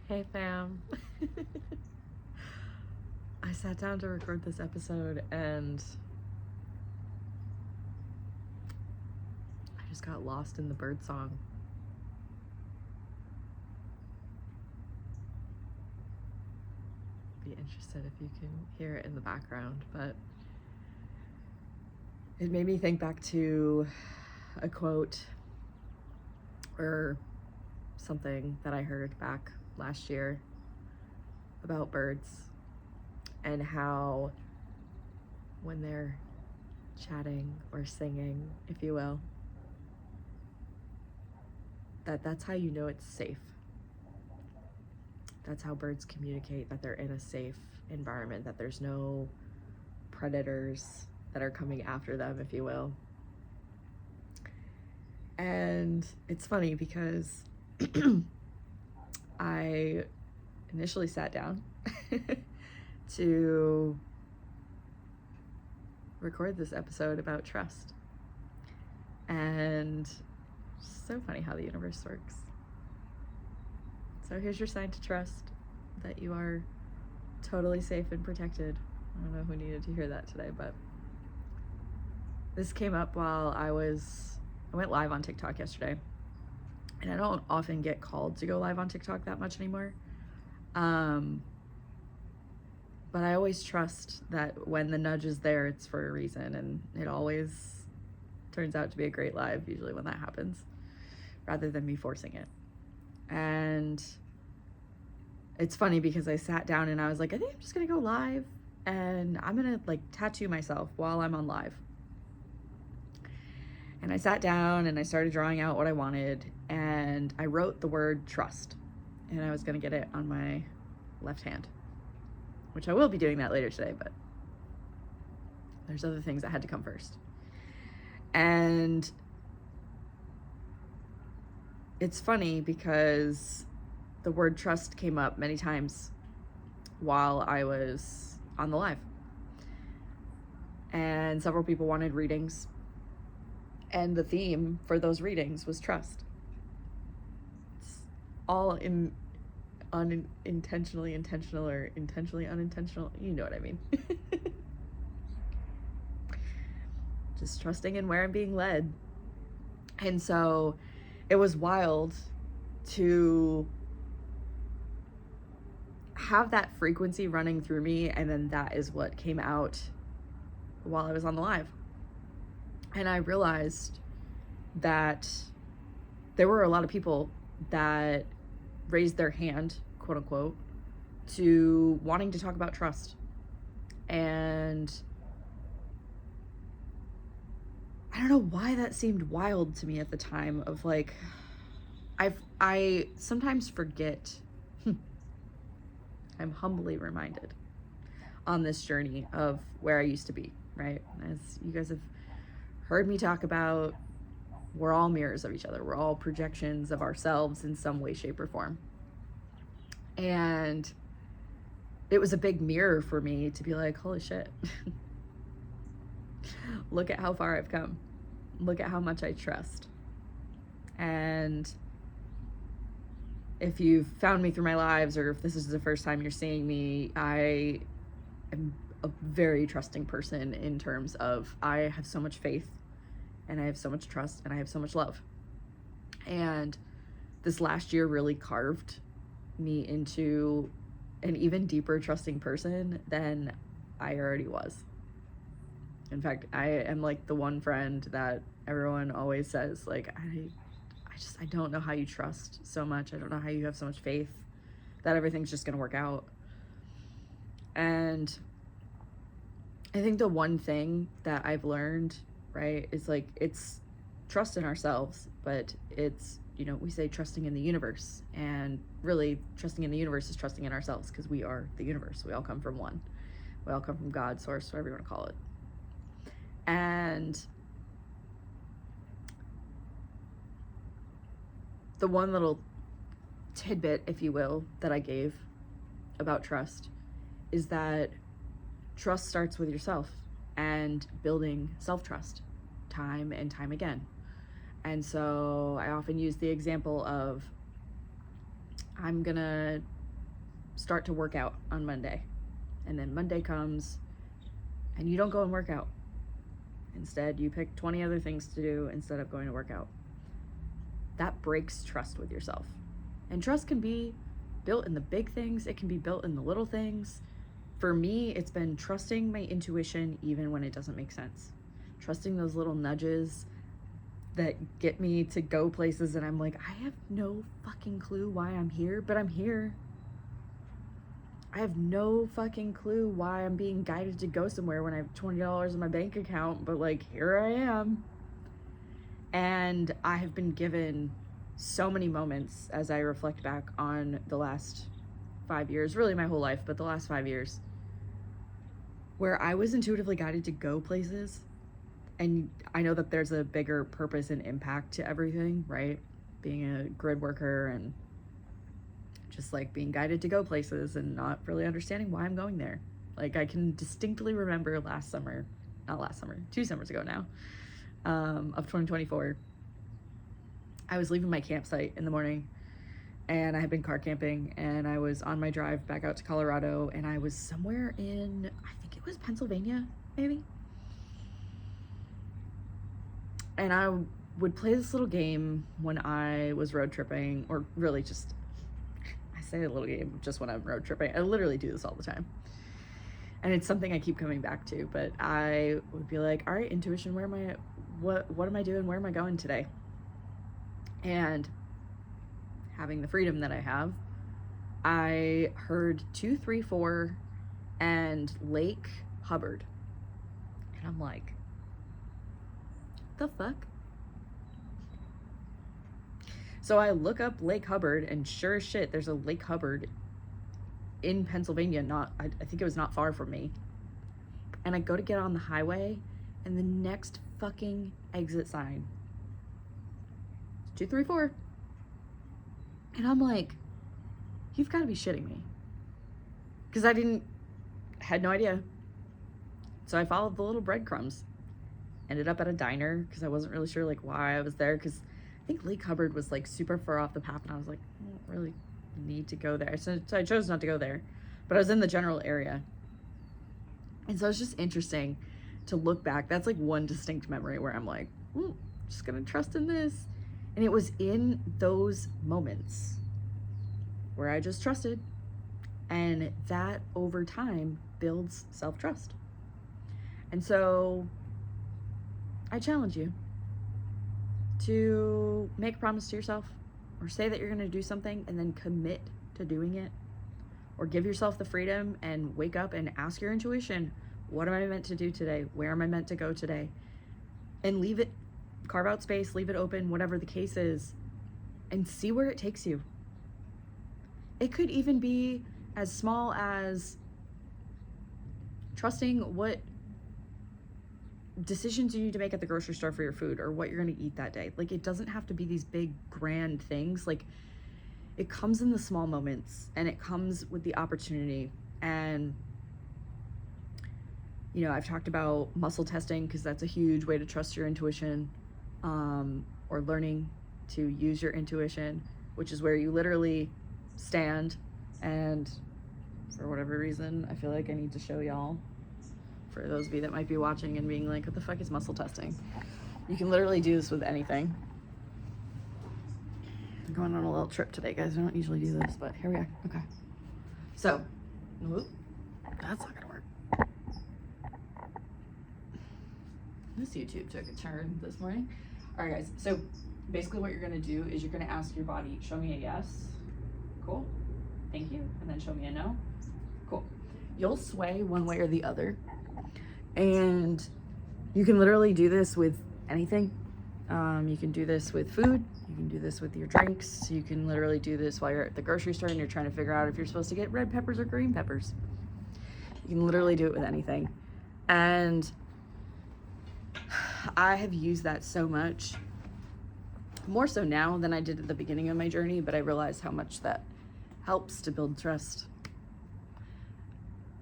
Hey fam. I sat down to record this episode and I just got lost in the bird song. Be interested if you can hear it in the background, but it made me think back to a quote or something that I heard back last year about birds and how when they're chatting or singing, if you will, that's how you know it's safe. That's how birds communicate that they're in a safe environment, that there's no predators that are coming after them, if you will. And it's funny because I initially sat down to record this episode about trust. And it's so funny how the universe works. So here's your sign to trust that you are totally safe and protected. I don't know who needed to hear that today, but this came up while I went live on TikTok yesterday. And I don't often get called to go live on TikTok that much anymore. But I always trust that when the nudge is there, it's for a reason. And it always turns out to be a great live, usually when that happens, rather than me forcing it. And it's funny because I sat down and I was like, I think I'm just going to go live and I'm going to tattoo myself while I'm on live. And I sat down and I started drawing out what I wanted and I wrote the word trust and I was going to get it on my left hand, which I will be doing that later today, but there's other things that had to come first. And it's funny because the word trust came up many times while I was on the live. And several people wanted readings. And the theme for those readings was trust. It's all unintentionally intentional or intentionally unintentional. You know what I mean. Just trusting in where I'm being led. And so it was wild to have that frequency running through me, and then that is what came out while I was on the live. And I realized that there were a lot of people that raised their hand, quote unquote, to wanting to talk about trust. And I don't know why that seemed wild to me at the time of I sometimes forget. I'm humbly reminded on this journey of where I used to be, right? As you guys have heard me talk about, we're all mirrors of each other. We're all projections of ourselves in some way, shape, or form. And it was a big mirror for me to be like, holy shit. Look at how far I've come. Look at how much I trust. And if you've found me through my lives, or if this is the first time you're seeing me, I am a very trusting person in terms of I have so much faith and I have so much trust and I have so much love. And this last year really carved me into an even deeper trusting person than I already was. In fact, I am the one friend that everyone always says, I don't know how you trust so much. I don't know how you have so much faith that everything's just going to work out. And I think the one thing that I've learned, right, is it's trust in ourselves, but it's, we say trusting in the universe. And really, trusting in the universe is trusting in ourselves because we are the universe. We all come from one. We all come from God, source, whatever you want to call it. And the one little tidbit, if you will, that I gave about trust is that trust starts with yourself and building self-trust time and time again. And so I often use the example of I'm gonna start to work out on Monday. And then Monday comes and you don't go and work out. Instead, you pick 20 other things to do instead of going to work out. That breaks trust with yourself. And trust can be built in the big things. It can be built in the little things. For me, it's been trusting my intuition even when it doesn't make sense. Trusting those little nudges that get me to go places and I'm like, I have no fucking clue why I'm here, but I'm here. I have no fucking clue why I'm being guided to go somewhere when I have $20 in my bank account, but like, here I am. And I have been given so many moments as I reflect back on the last 5 years, really my whole life, but the last 5 years, where I was intuitively guided to go places. And I know that there's a bigger purpose and impact to everything, right? Being a grid worker and just like being guided to go places and not really understanding why I'm going there. Like I can distinctly remember 2 summers ago now, of 2024, I was leaving my campsite in the morning and I had been car camping and I was on my drive back out to Colorado and I was somewhere in, I think it was Pennsylvania, maybe. And I would play this little game when I was road tripping, or really just, I say a little game just when I'm road tripping. I literally do this all the time. And it's something I keep coming back to, but I would be like, all right, intuition, what am I doing? Where am I going today? And having the freedom that I have, I heard 234 and Lake Hubbard. And I'm like, the fuck? So I look up Lake Hubbard and sure as shit, there's a Lake Hubbard in Pennsylvania, I think it was not far from me. And I go to get on the highway and the next fucking exit sign, 234. And I'm like, you've got to be shitting me. Because had no idea. So I followed the little breadcrumbs. Ended up at a diner because I wasn't really sure like why I was there, because I think Lake Hubbard was like super far off the path and I was like, I don't really need to go there. So I chose not to go there, but I was in the general area. And so it's just interesting to look back. That's like one distinct memory where I'm like, just gonna trust in this. And it was in those moments where I just trusted, and that over time builds self-trust. And so I challenge you to make a promise to yourself, or say that you're going to do something and then commit to doing it, or give yourself the freedom and wake up and ask your intuition, what am I meant to do today? Where am I meant to go today? And leave it, carve out space, leave it open, whatever the case is, and see where it takes you. It could even be as small as trusting what decisions you need to make at the grocery store for your food, or what you're going to eat that day. Like, it doesn't have to be these big grand things. Like, it comes in the small moments, and it comes with the opportunity. And you know, I've talked about muscle testing because that's a huge way to trust your intuition, or learning to use your intuition, which is where you literally stand, and for whatever reason I feel like I need to show y'all, for those of you that might be watching and being like, what the fuck is muscle testing? You can literally do this with anything. I'm going on a little trip today, guys. I don't usually do this, but here we are. Okay. So, that's not gonna work. This YouTube took a turn this morning. All right, guys. So basically what you're gonna do is you're gonna ask your body, show me a yes. Cool. Thank you. And then show me a no. Cool. You'll sway one way or the other. And you can literally do this with anything. You can do this with food. You can do this with your drinks. You can literally do this while you're at the grocery store and you're trying to figure out if you're supposed to get red peppers or green peppers. You can literally do it with anything. And I have used that so much, more so now than I did at the beginning of my journey, but I realized how much that helps to build trust.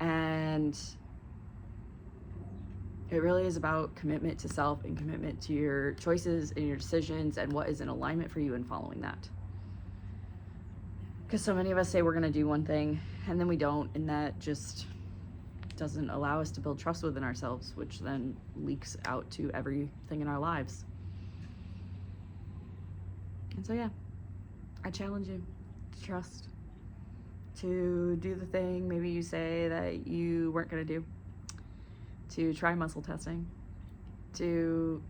And it really is about commitment to self and commitment to your choices and your decisions and what is in alignment for you and following that. Because so many of us say we're going to do one thing and then we don't, and that just doesn't allow us to build trust within ourselves, which then leaks out to everything in our lives. And so yeah, I challenge you to trust, to do the thing maybe you say that you weren't going to do, to try muscle testing, to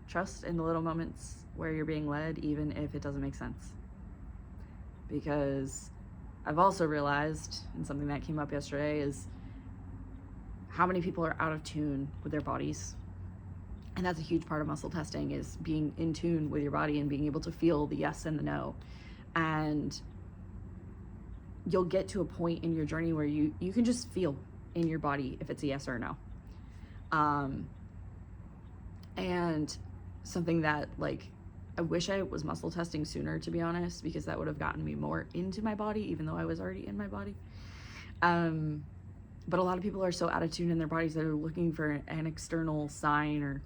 trust in the little moments where you're being led, even if it doesn't make sense. Because I've also realized, and something that came up yesterday, is how many people are out of tune with their bodies. And that's a huge part of muscle testing, is being in tune with your body and being able to feel the yes and the no. And you'll get to a point in your journey where you can just feel in your body if it's a yes or a no. And something that, like, I wish I was muscle testing sooner, to be honest, because that would have gotten me more into my body, even though I was already in my body. But a lot of people are so out of tune in their bodies that are looking for an external sign or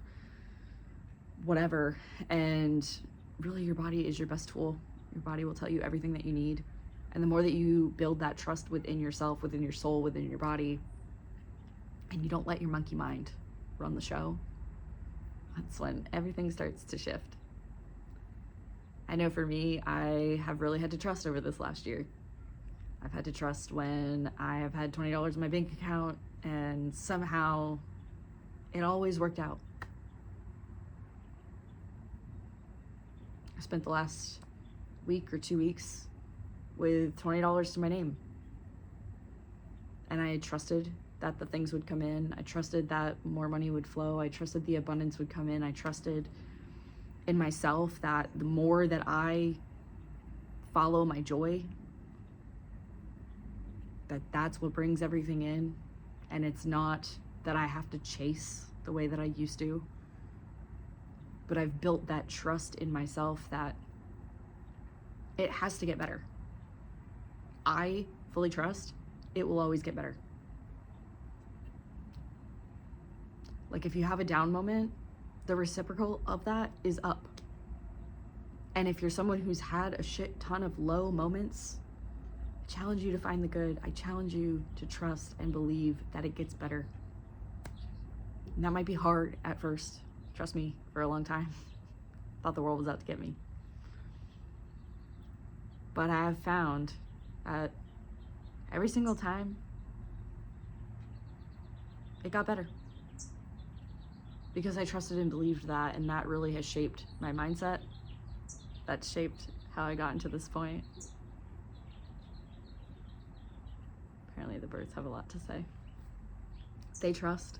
whatever. And really, your body is your best tool. Your body will tell you everything that you need. And the more that you build that trust within yourself, within your soul, within your body, and you don't let your monkey mind run the show, that's when everything starts to shift. I know for me, I have really had to trust over this last year. I've had to trust when I have had $20 in my bank account and somehow it always worked out. I spent the last week or 2 weeks with $20 to my name. And I trusted that the things would come in. I trusted that more money would flow. I trusted the abundance would come in. I trusted in myself that the more that I follow my joy, that's what brings everything in. And it's not that I have to chase the way that I used to, but I've built that trust in myself that it has to get better. I fully trust it will always get better. Like, if you have a down moment, the reciprocal of that is up. And if you're someone who's had a shit ton of low moments, I challenge you to find the good. I challenge you to trust and believe that it gets better. And that might be hard at first. Trust me, for a long time. Thought the world was out to get me. But I have found that every single time, it got better. Because I trusted and believed that, and that really has shaped my mindset. That's shaped how I got into this point. Apparently the birds have a lot to say. They trust.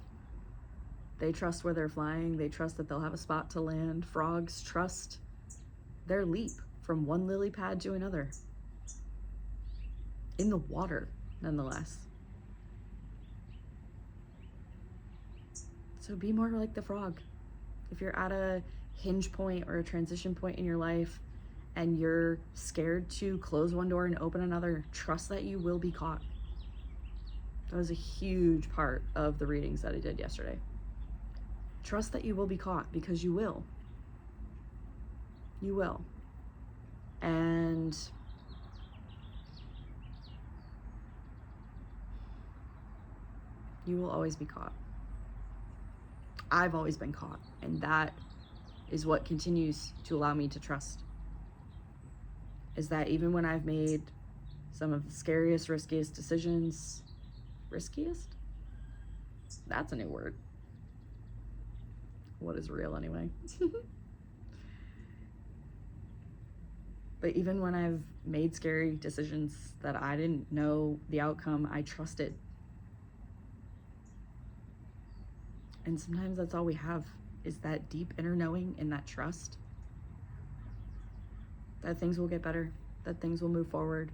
They trust where they're flying. They trust that they'll have a spot to land. Frogs trust their leap from one lily pad to another. In the water, nonetheless. So be more like the frog. If you're at a hinge point or a transition point in your life and you're scared to close one door and open another, trust that you will be caught. That was a huge part of the readings that I did yesterday. Trust that you will be caught, because you will. You will. And you will always be caught. I've always been caught, and that is what continues to allow me to trust. Is that even when I've made some of the scariest, riskiest decisions, riskiest? That's a new word. What is real anyway? But even when I've made scary decisions that I didn't know the outcome, I trusted. And sometimes that's all we have, is that deep inner knowing and that trust that things will get better, that things will move forward,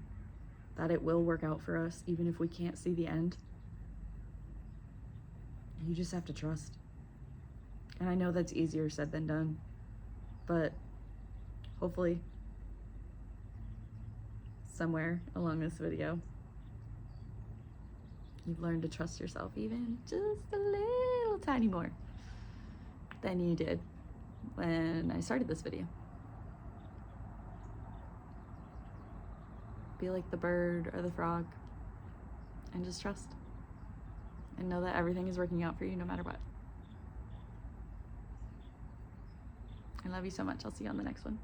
that it will work out for us, even if we can't see the end. You just have to trust. And I know that's easier said than done, but hopefully somewhere along this video, you've learned to trust yourself even just a little tiny more than you did when I started this video. be like the bird or the frog, and just trust. And know that everything is working out for you no matter what. I love you so much. I'll see you on the next one.